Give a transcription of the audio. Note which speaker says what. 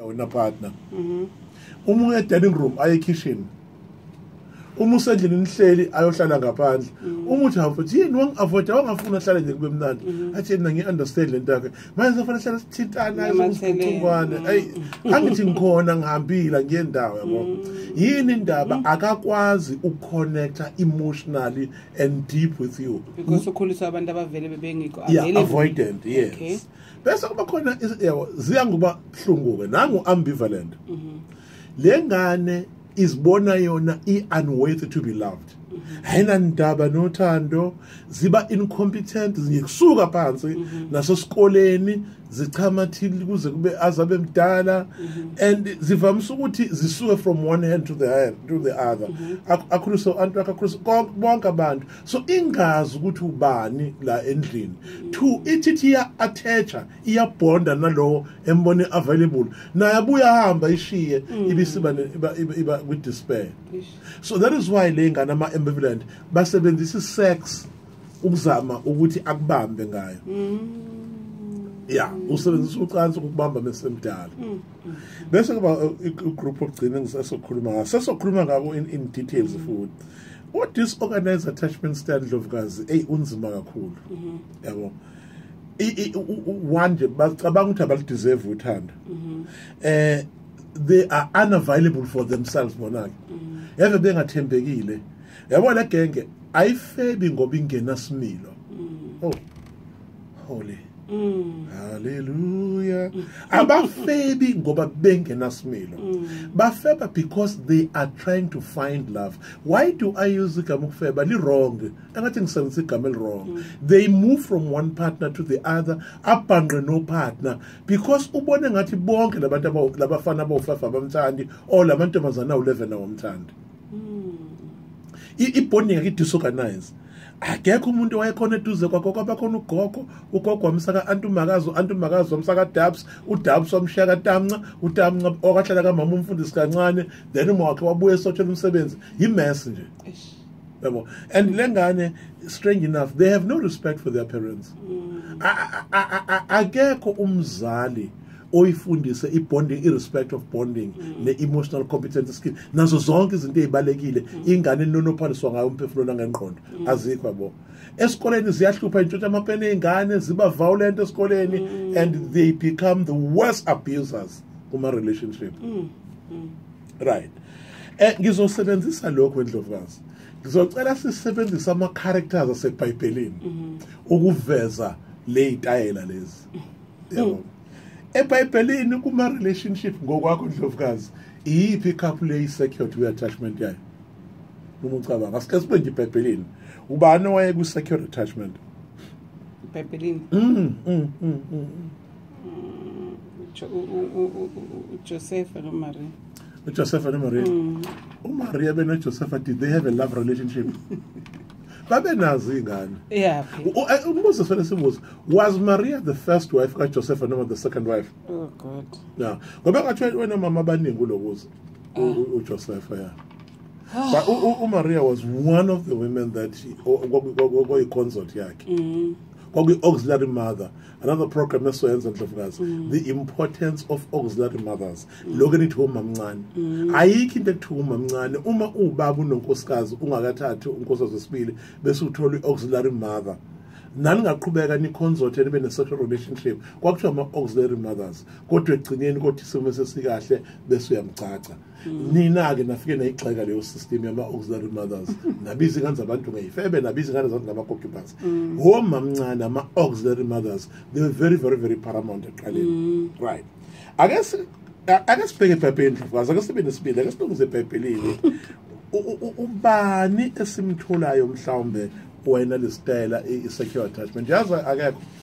Speaker 1: wena partner uma uye dining room aye kitchen uma usendlini nihleli ayohlala ngaphandle uma uthi hafuthi yini wangiavoida wangafuna ahlale nje kube mnandi athi yena ngi-understand lento yakhe manje kufanele hlala sithintana izingcungwane ayi angithi ngikhona ngihambile ngiye ndawo yabo yini indaba akakwazi ukuconnecta emotionally and deep with you
Speaker 2: because ukhulisa abantu abavele bebengikho
Speaker 1: avoidant yes bese kuba khona ziya ngoba buhlungu-ke nangu ambivalent lengane izibona yona i-unworthy to be loved ayina ndaba nothando ziba incompetent zingekusuka phansi nasesikoleni zichamathile kuze kube azabe mdala and zivamisa ukuthi zisuke from one hand to the other akhulisa abantu akakhulisa bonke abantu so ingazi ukuthi ubani la endlini two ithi iya-attacha iyabonda nalowo embone available naye abuya ahamba ishiye iba with despair so that is why le ngane ama-ambivalent basebenzisa sex ukuzama ukuthi akubambe ngayo usebenzisa ucansi ukubamba mesemdala bese kuba igroup okugcina ngisasokhuluma ngaso sesokhuluma ngabo in details futhi what disorganized attachment style Dlovukazi unzima kakhulu yabo one nje bacabanga ukuthi abalideserve uthanda they are unavailable for themselves bonake yave bengathembekile yabo le genge ayifebi ngoba ingena similo holy hallelujah abafebi ngoba bengenasimilo bafeba because they are trying to find love. Why do I use igama ukufeba li wrong angathi ngisebenzisa igama li wrong they move from one partner to the other abhanqe no partner because ubone ngathi bonke labantu labafana abawufafa abamthandi or lamantombazana u11 awamthandi ibonding yakhe disorganized akekho umuntu wayekhona eduze kwakho kwabakhona ugogo wamsaka antumakazi wamsaka Dabs uDabs wamshiya kaTamnca uTamnca okahlala kamama umfundisi kancane then uma wakhe wabuye esotshela umsebenzi imess nje yabo and lengane strange enough they have no respect for their parents akekho umzali oyifundise ibonding irrespect of bonding ne-emotional competence skill nazo zonke izinto ezibalekile ingane enonophaliswa ngayo umphefumulo ngengqondo azikho yabo esikoleni ziyahlupha intshontsha amapeni ezingane ziba violent esikoleni and they become the worst abusers kuma relationship right ngizosebenzisa lokho eNdlovukazi ngizocela sisebenzisa ama characters aseBhayibhelini ukuveza le itayela lezi yabo eBhayibhelini kuma relationship ngokwakho Dlovukazi iyiphi couple eyisecure to attachment yayo umucabanga asike sibe nje eBhayibhelini ubani owaye ku secure attachment
Speaker 2: eBhayibhelini Joseph and Maria uMaria benoJoseph did they have a love relationship babe nazi ingane umbuzo sifele sibuzo was Maria the first wife kaJoseph noma the second wife God
Speaker 1: ngoba ngathi wena mama abaningi kulokuzo uJoseph but uMaria was one of the women that she consort yakhe auxiliary mother another program esoyenza Dlovukazi the importance of auxiliary mothers lokho nithi umamncane ayikho into ekuthi umamncane uma ubaba unonkosikazi ungakathathi unkosikazi wesibili bese uthola iauxiliary mother nani ngaqhubeka ni consort ebe ne sexual relationship kwakuthiwa ama auxiliary mothers kodwa egcineni kodwa isimo sesikahle bese uyamcaca nina ke nafike nayixeka leyo system yama auxiliary mothers nabizi ingane zabantu ngeyifebe nabizi ingane zabantu ngamaconcubines omamncane ama auxiliary mothers they were very very very paramount eqaleni right I guess bheke eBhayibhelini Dlovukazi ake sibe nesibili ake silungize eBhayibhelini ubani esimtholayo mhlawumbe wena lesitayela i-secure attachment yazi akekho